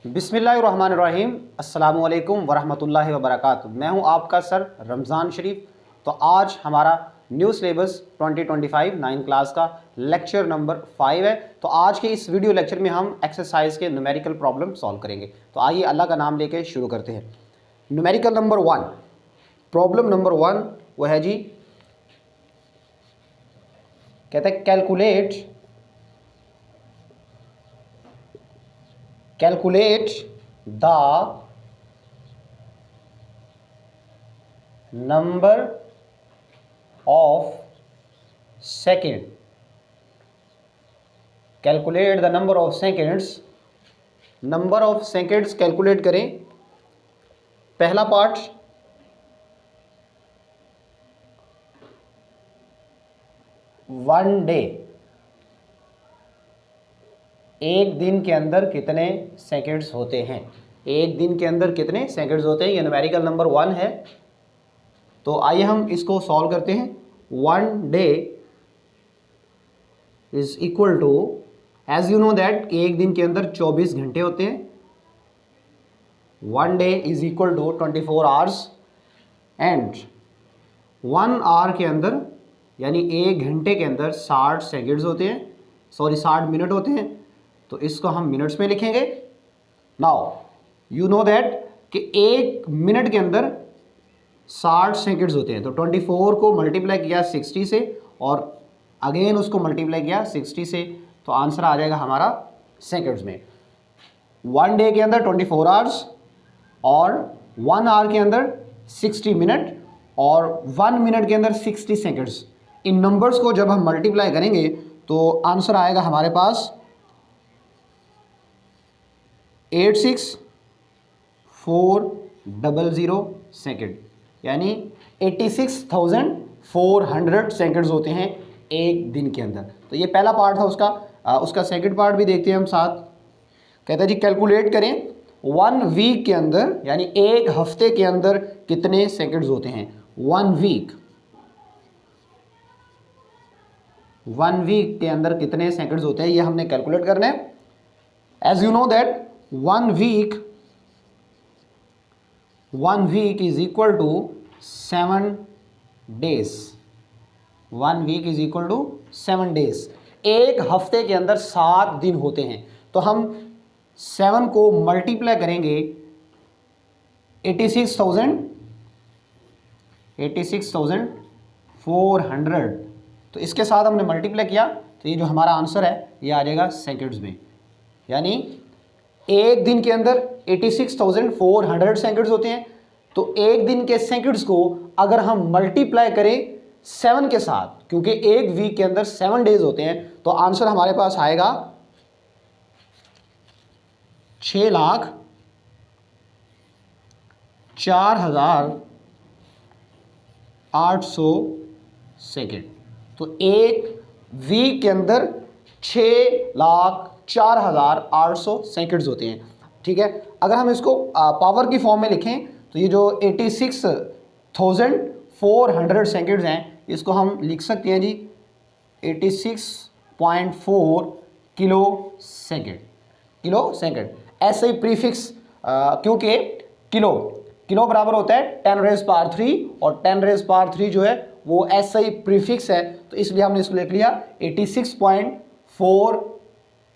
बिस्मिल्लाहिर्रहमानिर्रहीम अस्सलामुअलैकुम वरहमतुल्लाहि वबरकातुहू। मैं हूं आपका सर रमज़ान शरीफ। तो आज हमारा न्यू सिलेबस 2025 9 क्लास का लेक्चर नंबर 5 है। तो आज के इस वीडियो लेक्चर में हम एक्सरसाइज के न्यूमेरिकल प्रॉब्लम सॉल्व करेंगे। तो आइए अल्लाह का नाम लेके शुरू करते हैं। न्यूमेरिकल नंबर 1, प्रॉब्लम नंबर 1 वो है जी, कहते हैं calculate the number of second. Calculate the number of seconds. Number of seconds calculate करें। पहला पार्ट, वन डे, एक दिन के अंदर कितने सेकेंड्स होते हैं। एक दिन के अंदर कितने सेकेंड्स होते हैं, ये न्यूमेरिकल नंबर 1 है। तो आइए हम इसको सॉल्व करते हैं। One day is equal to, as you know that एक दिन के अंदर 24 घंटे होते हैं। One day is equal to 24 hours and 1 hour के अंदर यानी एक घंटे के अंदर 60 सेकेंड्स होते हैं, 60 मिनट होते हैं। तो इसको हम मिनट्स में लिखेंगे। नाउ यू नो दैट कि एक मिनट के अंदर 60 सेकेंड्स होते हैं। तो 24 को मल्टीप्लाई किया 60 से और अगेन उसको मल्टीप्लाई किया 60 से, तो आंसर आ जाएगा हमारा सेकेंड्स में। वन डे के अंदर 24 आवर्स और 1 आवर के अंदर 60 मिनट और 1 मिनट के अंदर 60 सेकेंड्स। इन नंबर्स को जब हम मल्टीप्लाई करेंगे तो आंसर आएगा हमारे पास 86,400 सेकेंड, यानी 86,400 सेकेंड्स होते हैं एक दिन के अंदर। तो ये पहला पार्ट था उसका सेकंड पार्ट भी देखते हैं हम साथ। कहता है जी कैलकुलेट करें 1 वीक के अंदर यानी एक हफ्ते के अंदर कितने सेकेंड्स होते हैं। 1 वीक के अंदर कितने सेकेंड्स होते हैं, ये हमने कैलकुलेट करना है। As you know that 1 week is equal to 7 days. 1 week is equal to 7 days. एक हफ्ते के अंदर 7 दिन होते हैं। तो हम 7 को मल्टीप्लाई करेंगे 86,400। तो इसके साथ हमने मल्टीप्लाई किया तो ये जो हमारा आंसर है ये आ जाएगा सेकेंड्स में। यानी एक दिन के अंदर 86,400 सेकेंड्स होते हैं। तो एक दिन के सेकेंड्स को अगर हम मल्टीप्लाई करें 7 के साथ, क्योंकि एक वीक के अंदर 7 डेज होते हैं, तो आंसर हमारे पास आएगा 6,04,800 सेकेंड। तो एक वीक के अंदर 6,04,800 सेकेंड्स होते हैं। ठीक है, अगर हम इसको पावर की फॉर्म में लिखें तो ये जो 86,400 सेकेंड्स हैं इसको हम लिख सकते हैं जी 86.4 किलो सेकेंड। ऐसे ही प्रीफिक्स, क्योंकि किलो बराबर होता है 10⁻³ और 10⁻³ जो है वो ऐसा ही प्रीफिक्स है, तो इसलिए हमने इसको लिख लिया 86.4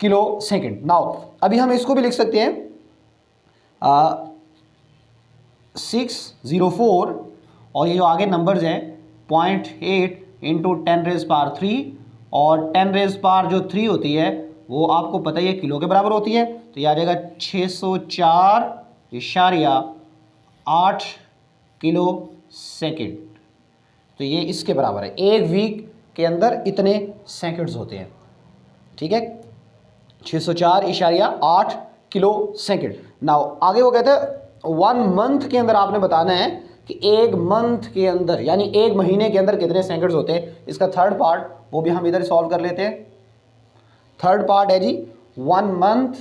किलो सेकेंड। नाउ अभी हम इसको भी लिख सकते हैं 604 और ये जो आगे नंबर्स हैं 0.8 इंटू 10⁻³ और 10⁻³ होती है वो आपको पता ही है किलो के बराबर होती है। तो ये आ जाएगा 604.8 किलो सेकेंड। तो ये इसके बराबर है। एक वीक के अंदर इतने सेकेंड्स होते हैं। ठीक है, 604.8 किलो सेकेंड। नाउ आगे वो कहते हैं 1 मंथ के अंदर आपने बताना है कि एक मंथ के अंदर यानी एक महीने के अंदर कितने सेकेंड्स होते हैं। इसका थर्ड पार्ट वो भी हम इधर सॉल्व कर लेते हैं। थर्ड पार्ट है जी 1 मंथ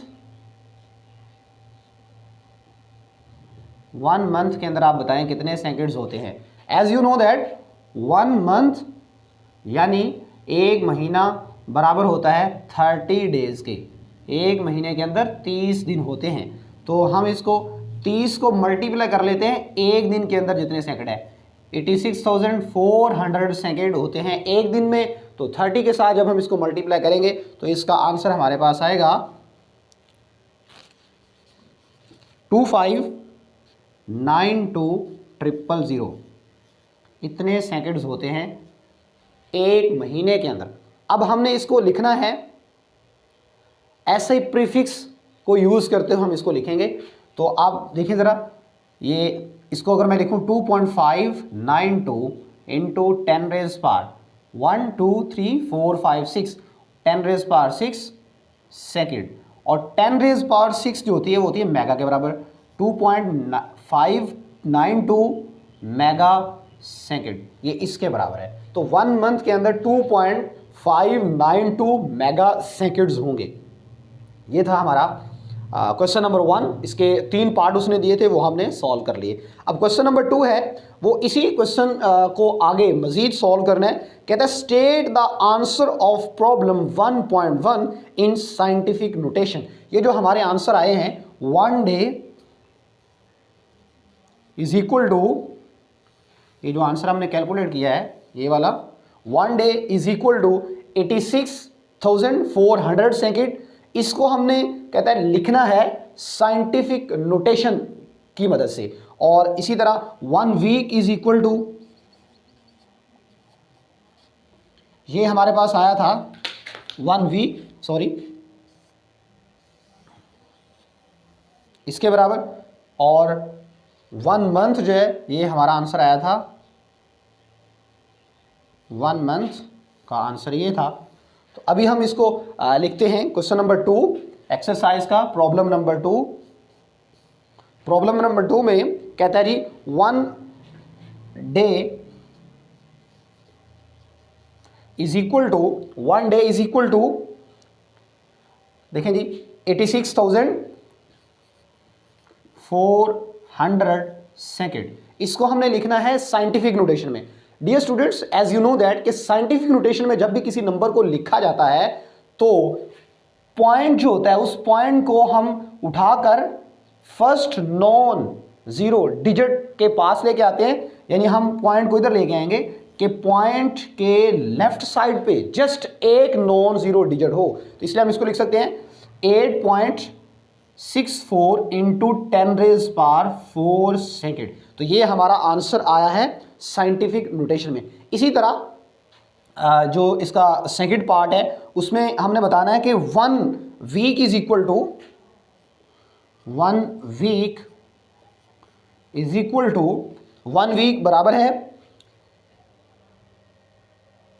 के अंदर आप बताएं कितने सेकेंड्स होते हैं। As you know that 1 month यानी एक महीना बराबर होता है 30 डेज के। एक महीने के अंदर 30 दिन होते हैं। तो हम इसको 30 को मल्टीप्लाई कर लेते हैं एक दिन के अंदर जितने सेकंड है, 86,400 सेकंड होते हैं एक दिन में। तो 30 के साथ जब हम इसको मल्टीप्लाई करेंगे तो इसका आंसर हमारे पास आएगा 2592,000। इतने सेकंड्स होते हैं एक महीने के अंदर। अब हमने इसको लिखना है ऐसे प्रीफिक्स को यूज़ करते हुए हम इसको लिखेंगे। तो आप देखिए ज़रा, ये इसको अगर मैं लिखूँ 2.592 into 10 raise power 1 2 3 4 5 6 10 raise power 6 second, और 10 रेज पावर 6 जो होती है वो होती है मेगा के बराबर, 2.592 मेगा सेकेंड, ये इसके बराबर है। तो 1 मंथ के अंदर 2.592 मेगा सेकेंड्स होंगे। ये था हमारा क्वेश्चन नंबर 1। इसके 3 पार्ट उसने दिए थे, वो हमने सॉल्व कर लिए। अब क्वेश्चन नंबर 2 है, वो इसी क्वेश्चन को आगे मजीद सॉल्व करना है। कहता है state the answer of problem 1.1 in scientific notation. ये जो हमारे आंसर आए हैं, 1 डे इज इक्वल टू, ये जो आंसर हमने कैलकुलेट किया है ये वाला, 1 day is equal to 86,400 second. इसको हमने कहता है लिखना है साइंटिफिक नोटेशन की मदद से। और इसी तरह 1 वीक इज इक्वल टू, ये हमारे पास आया था 1 वीक, सॉरी, इसके बराबर। और 1 मंथ जो है ये हमारा आंसर आया था, 1 मंथ का आंसर ये था। तो अभी हम इसको लिखते हैं क्वेश्चन नंबर 2 एक्सरसाइज का प्रॉब्लम नंबर 2। प्रॉब्लम नंबर 2 में कहता है जी 1 day is equal to, 1 day is equal to, देखें जी 86,400 सेकेंड। इसको हमने लिखना है साइंटिफिक नोटेशन में। Dear students, as you know that कि साइंटिफिक नोटेशन में जब भी किसी नंबर को लिखा जाता है तो पॉइंट जो होता है उस पॉइंट को हम उठाकर फर्स्ट नॉन जीरो डिजिट के पास लेके आते हैं। यानी हम पॉइंट को इधर लेके आएंगे कि पॉइंट के लेफ्ट साइड पे जस्ट एक नॉन जीरो डिजिट हो। तो इसलिए हम इसको लिख सकते हैं 8.64 इंटू 10 रेज पावर 4 सेकेंड। तो ये हमारा आंसर आया है साइंटिफिक नोटेशन में। इसी तरह जो इसका सेकंड पार्ट है उसमें हमने बताना है कि 1 week is equal to, 1 week is equal to, 1 week बराबर है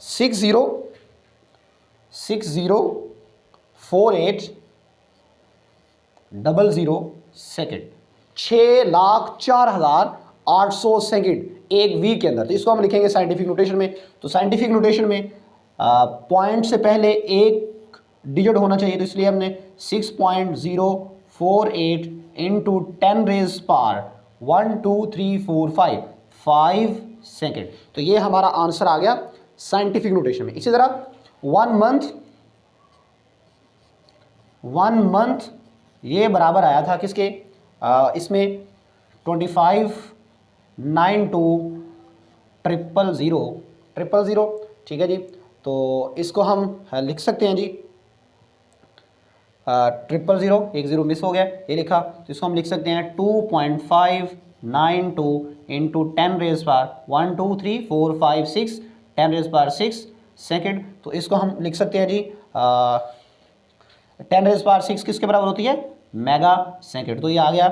60,604800 सेकेंड, 6,04,800 सेकेंड एक वीक के अंदर। तो इसको हम लिखेंगे साइंटिफिक नोटेशन में। तो साइंटिफिक नोटेशन में पॉइंट से पहले एक डिजिट होना चाहिए, तो इसलिए हमने 6.048 इंटू 10 रेज पावर 1 2 3 4 5 सेकेंड। तो ये हमारा आंसर आ गया साइंटिफिक नोटेशन में। इसी तरह 1 मंथ ये बराबर आया था किसके, इसमें 2592,000, ठीक है जी। तो इसको हम लिख सकते हैं जी 000, एक ज़ीरो मिस हो गया, ये लिखा। तो इसको हम लिख सकते हैं 2.592 into 10 raise power 1 2 3 4 5 6 10 raise power 6 second. तो इसको हम लिख सकते हैं जी 10 रेज पावर 6 किसके बराबर होती है, मेगा सेकेंड। तो ये आ गया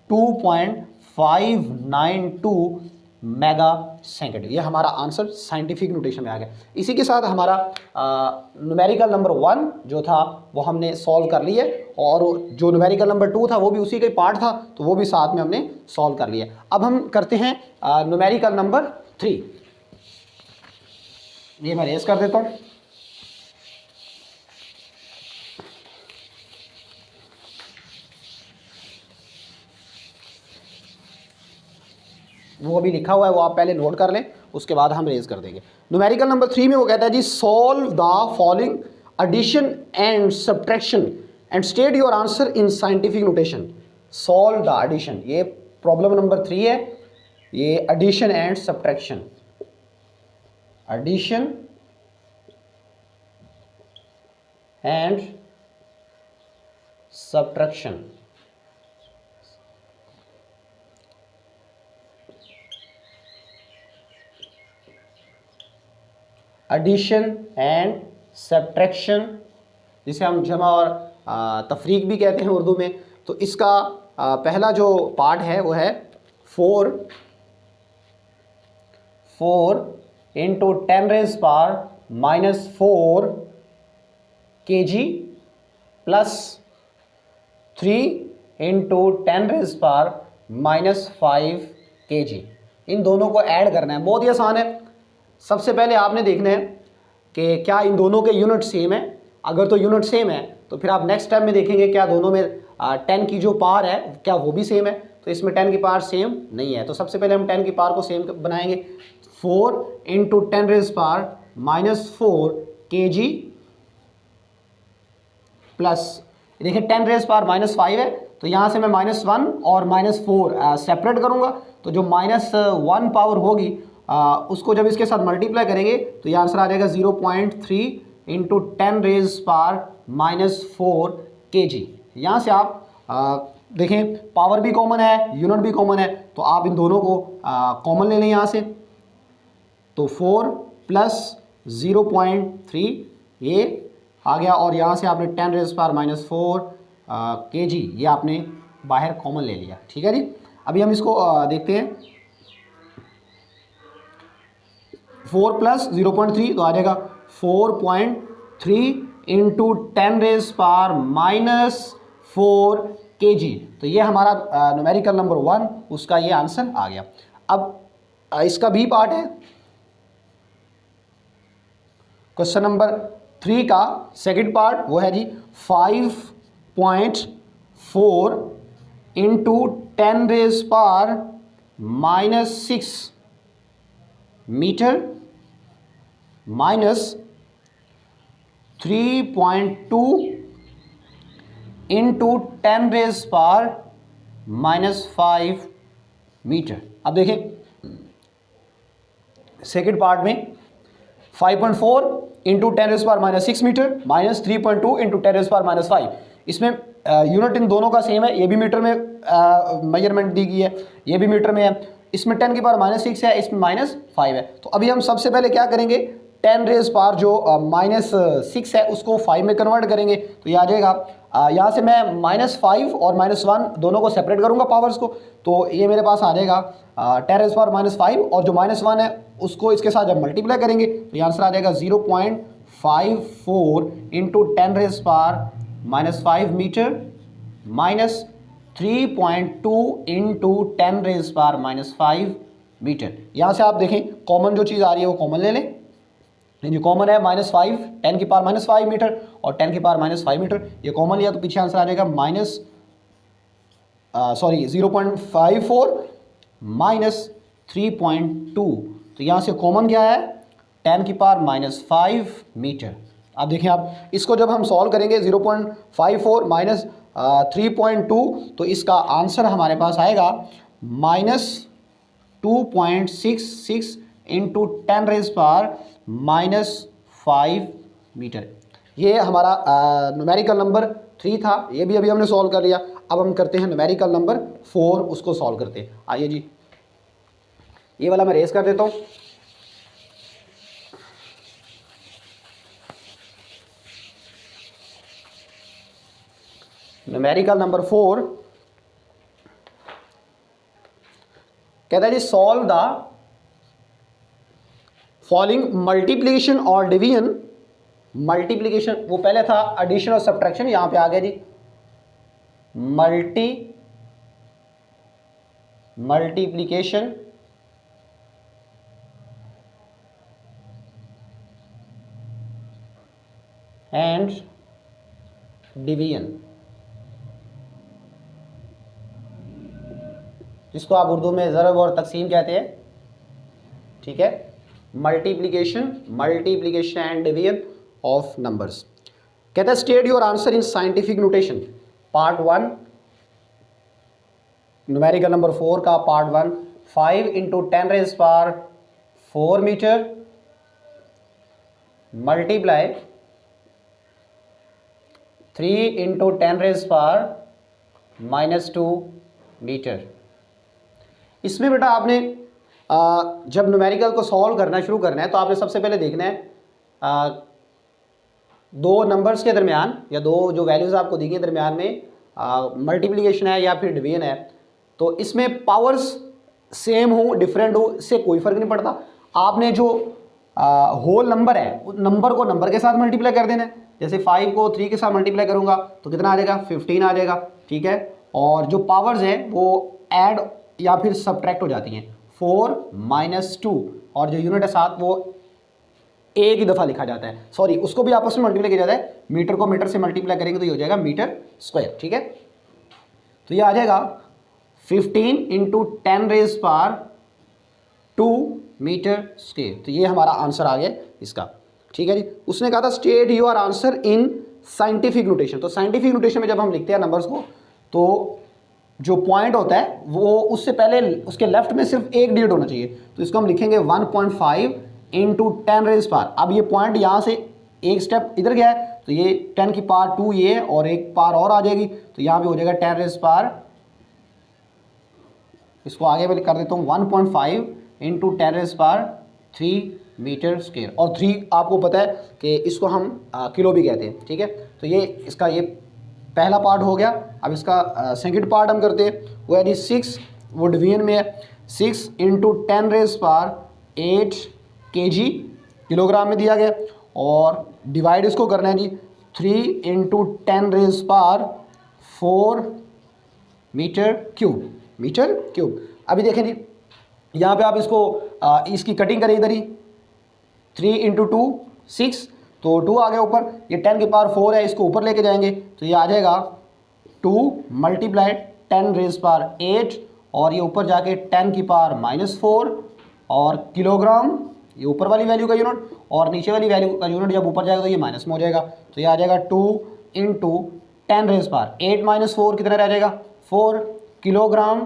2.592 मेगा सेकेंड। ये हमारा आंसर साइंटिफिक नोटेशन में आ गया। इसी के साथ हमारा न्यूमेरिकल नंबर 1 जो था वो हमने सॉल्व कर लिया, और जो न्यूमेरिकल नंबर 2 था वो भी उसी का पार्ट था, तो वो भी साथ में हमने सॉल्व कर लिया। अब हम करते हैं न्यूमेरिकल नंबर 3। ये मैं रेस कर देता हूँ। वो अभी लिखा हुआ है, वो आप पहले नोट कर लें, उसके बाद हम रेज कर देंगे। न्यूमेरिकल नंबर 3 में वो कहता है जी solve the following addition and subtraction and state your answer in scientific notation. Solve the addition, ये प्रॉब्लम नंबर 3 है, ये addition and subtraction, addition and subtraction. Addition and subtraction, जिसे हम जमा और तफरीक भी कहते हैं उर्दू में। तो इसका पहला जो पार्ट है वो है 4 into 10⁻⁻⁴ kg plus 3 into 10⁻⁻⁵ kg। इन दोनों को ऐड करना है, बहुत ही आसान है। सबसे पहले आपने देखना है कि क्या इन दोनों के यूनिट सेम है। अगर तो यूनिट सेम है तो फिर आप नेक्स्ट स्टेप में देखेंगे क्या दोनों में 10 की जो पावर है क्या वो भी सेम है। तो इसमें 10 की पावर सेम नहीं है, तो सबसे पहले हम 10 की पावर को सेम बनाएंगे। 4 इंटू 10⁻⁻⁴ kg प्लस, देखिए 10⁻⁻⁵ है तो यहाँ से मैं -1 और -4 सेपरेट करूँगा। तो जो -1 पावर होगी उसको जब इसके साथ मल्टीप्लाई करेंगे तो ये आंसर आ जाएगा 0.3 इंटू 10⁻⁻⁴ kg। यहाँ से आप देखें पावर भी कॉमन है, यूनिट भी कॉमन है, तो आप इन दोनों को कॉमन ले लें यहाँ से। तो 4 प्लस 0.3 ये आ गया, और यहाँ से आपने 10⁻⁻⁴ kg ये आपने बाहर कॉमन ले लिया। ठीक है जी, अभी हम इसको देखते हैं। 4 प्लस 0.3 तो आ जाएगा 4.3 इंटू 10⁻⁻⁴ kg। तो ये हमारा न्यूमेरिकल नंबर 1 उसका ये आंसर आ गया। अब इसका बी पार्ट है, क्वेश्चन नंबर 3 का सेकंड पार्ट, वो है जी 5.4 into 10⁻⁻⁶ metre minus 3.2 into 10⁻⁻⁵ metre. अब देखिए सेकेंड पार्ट में 5.4 इंटू 10⁻⁻⁶ मीटर माइनस 3.2 इंटू 10⁻⁻⁵। इसमें यूनिट इन दोनों का सेम है, ये भी मीटर में मेजरमेंट दी गई है, ये भी मीटर में है। इसमें 10⁻�6 है, इसमें -5 है। तो अभी हम सबसे पहले क्या करेंगे, 10⁻⁻⁻ जो -6 है उसको 5 में कन्वर्ट करेंगे। तो ये आ जाएगा, यहाँ से मैं -5 और -1 दोनों को सेपरेट करूँगा पावर्स को। तो ये मेरे पास आ जाएगा 10⁻⁻⁵, और जो -1 है उसको इसके साथ जब मल्टीप्लाई करेंगे तो ये आंसर आ जाएगा 0.54 into 10⁻⁻⁵ metre minus 3.2 into 10⁻⁻⁵ metre. यहाँ से आप देखें कॉमन जो चीज़ आ रही है वो कॉमन ले लें। जो कॉमन है -5, 10⁻⁻⁵ मीटर और 10⁻⁻⁵ मीटर, ये कॉमन लिया तो पीछे आंसर आ जाएगा 0.54 माइनस 3.2। तो यहाँ से कॉमन क्या है, 10⁻⁻⁵ मीटर। अब देखें आप इसको जब हम सॉल्व करेंगे 0.54 माइनस 3.2, तो इसका आंसर हमारे पास आएगा -2.66 इंटू 10⁻⁻⁵ मीटर। ये हमारा न्यूमेरिकल नंबर 3 था, ये भी अभी हमने सॉल्व कर लिया। अब हम करते हैं न्यूमेरिकल नंबर 4, उसको सॉल्व करते हैं। आइए जी, ये वाला मैं रेस कर देता हूँ। न्यूमेरिकल नंबर 4 कहता है जी सॉल्व द फॉलोइंग मल्टीप्लिकेशन और डिवीजन। मल्टीप्लिकेशन वो पहले था, एडिशन और सब्ट्रैक्शन यहां पे आ गया जी मल्टीप्लिकेशन एंड डिवीजन, जिसको आप उर्दू में ज़रब और तकसीम कहते हैं। ठीक है, multiplication and division of numbers. कहता है state your answer in scientific notation. Part 1 numerical number 4 का part 1, 5 into 10⁻⁴ metre multiply 3 into 10⁻⁻² metre. इसमें बेटा आपने जब न्यूमेरिकल को सॉल्व करना शुरू करना है तो आपने सबसे पहले देखना है दो नंबर्स के दरमियान या दो जो वैल्यूज़ आपको दी गई दरमियान में मल्टीप्लिकेशन है या फिर डिवीजन है, तो इसमें पावर्स सेम हो डिफरेंट हो इससे कोई फ़र्क नहीं पड़ता। आपने जो होल नंबर है उस नंबर को नंबर के साथ मल्टीप्लाई कर देना है। जैसे 5 को 3 के साथ मल्टीप्लाई करूँगा तो कितना आ जाएगा, 15 आ जाएगा, ठीक है। और जो पावर्स हैं वो ऐड या फिर सब्ट्रैक्ट हो जाती हैं, 4 - 2, और जो यूनिट है साथ वो एक ही दफ़ा लिखा जाता है, सॉरी उसको भी आपस में मल्टीप्लाई किया जाता है। मीटर को मीटर से मल्टीप्लाई करेंगे तो ये हो जाएगा मीटर स्क्वायर, ठीक है। तो ये आ जाएगा 15 इंटू 10⁻² मीटर स्क्वायर। तो ये हमारा आंसर आ गया इसका, ठीक है जी। उसने कहा था state your answer in scientific notation. तो साइंटिफिक नोटेशन में जब हम लिखते हैं नंबर्स को तो जो पॉइंट होता है वो उससे पहले उसके लेफ्ट में सिर्फ एक डिजिट होना चाहिए। तो इसको हम लिखेंगे 1.5 इंटू 10⁻²। अब ये पॉइंट यहाँ से एक स्टेप इधर गया है तो ये 10⁻², ये और एक पावर और आ जाएगी तो यहाँ पे हो जाएगा 10⁻²। इसको आगे मैं कर देता हूँ 1.5 इंटू 10⁻³ मीटर स्क्वायर। और 3 आपको पता है कि इसको हम किलो भी कहते हैं, ठीक है। तो ये इसका ये पहला पार्ट हो गया। अब इसका सेकंड पार्ट हम करते हैं, वो है जी 6, वो डिवीजन में है। 6 इंटू 10⁸ kg किलोग्राम में दिया गया, और डिवाइड इसको करना है जी 3 इंटू 10⁻⁴ मीटर क्यूब। अभी देखें जी यहाँ पे आप इसको इसकी कटिंग करें इधर ही, 3 इंटू 2 6, तो 2 आ गया ऊपर, ये 10⁻⁴ है, इसको ऊपर लेके जाएंगे तो ये आ जाएगा 2 × 10⁸ और ये ऊपर जाके 10⁻⁻⁴, और किलोग्राम ये ऊपर वाली वैल्यू का यूनिट, और नीचे वाली वैल्यू का यूनिट जब ऊपर जाएगा तो ये माइनस में हो जाएगा। तो ये आ जाएगा 2 इंटू 10⁻8 - 4 कितना रह जाएगा, 4 किलोग्राम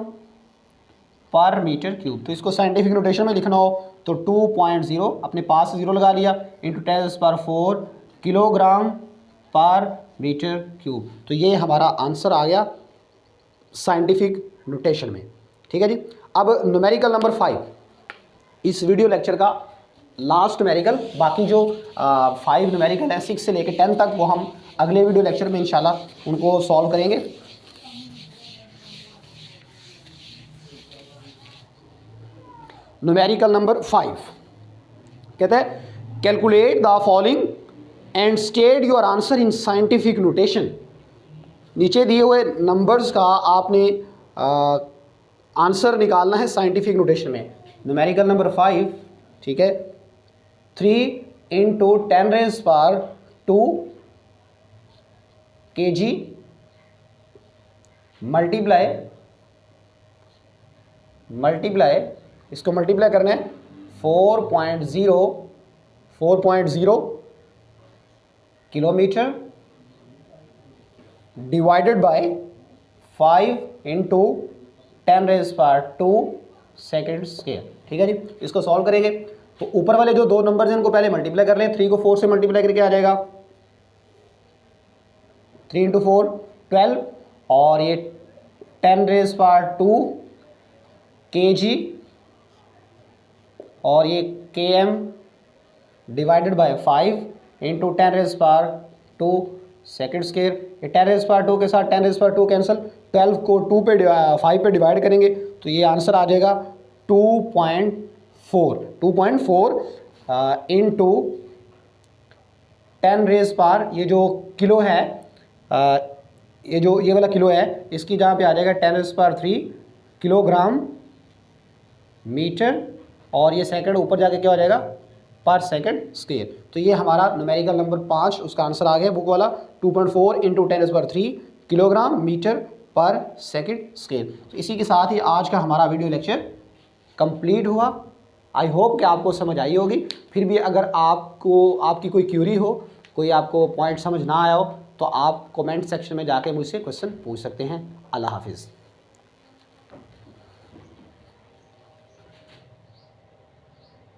पर मीटर क्यूब। तो इसको साइंटिफिक नोटेशन में लिखना हो तो 2.0 अपने पास 0 लगा लिया इंटू 10⁻⁴ किलोग्राम पर मीटर क्यूब। तो ये हमारा आंसर आ गया साइंटिफिक नोटेशन में, ठीक है जी। अब न्यूमेरिकल नंबर 5 इस वीडियो लेक्चर का लास्ट न्यूमेरिकल, बाकी जो 5 न्यूमेरिकल है 6 से लेकर 10 तक वो हम अगले वीडियो लेक्चर में इंशाल्लाह उनको सॉल्व करेंगे। न्यूमेरिकल नंबर 5 कहता है calculate the following and state your answer in scientific notation. नीचे दिए हुए नंबर्स का आपने आंसर निकालना है साइंटिफिक नोटेशन में। न्यूमेरिकल नंबर 5, ठीक है, 3 इंटू 10⁻² kg मल्टीप्लाई इसको मल्टीप्लाई करना है 4.0 kilometre divided by 5 into 10⁻² second square, ठीक है जी। इसको सॉल्व करेंगे तो ऊपर वाले जो दो नंबर हैं उनको पहले मल्टीप्लाई कर लें। 3 को 4 से मल्टीप्लाई करके आ जाएगा 3 इंटू 4 12, और ये 10⁻² kg, और ये km divided by 5 into 10⁻² second square. ये 10⁻² के साथ 10⁻² कैंसिल, 12 को 5 पे डिवाइड करेंगे तो ये आंसर आ जाएगा 2.4 इंटू 10⁻, ये जो किलो है ये वाला किलो है, इसकी जहाँ पे आ जाएगा 10⁻³ किलोग्राम मीटर, और ये सेकंड ऊपर जाके क्या हो जाएगा, पर सेकंड स्क्वायर। तो ये हमारा न्यूमेरिकल नंबर 5 उसका आंसर आ गया बुक वाला 2.4 इंटू 10⁻³ किलोग्राम मीटर पर सेकंड स्क्वायर। तो इसी के साथ ही आज का हमारा वीडियो लेक्चर कंप्लीट हुआ। आई होप कि आपको समझ आई होगी। फिर भी अगर आपकी कोई क्यूरी हो, कोई आपको पॉइंट समझ ना आया हो तो आप कमेंट सेक्शन में जाके मुझसे क्वेश्चन पूछ सकते हैं। अल्लाह हाफिज़।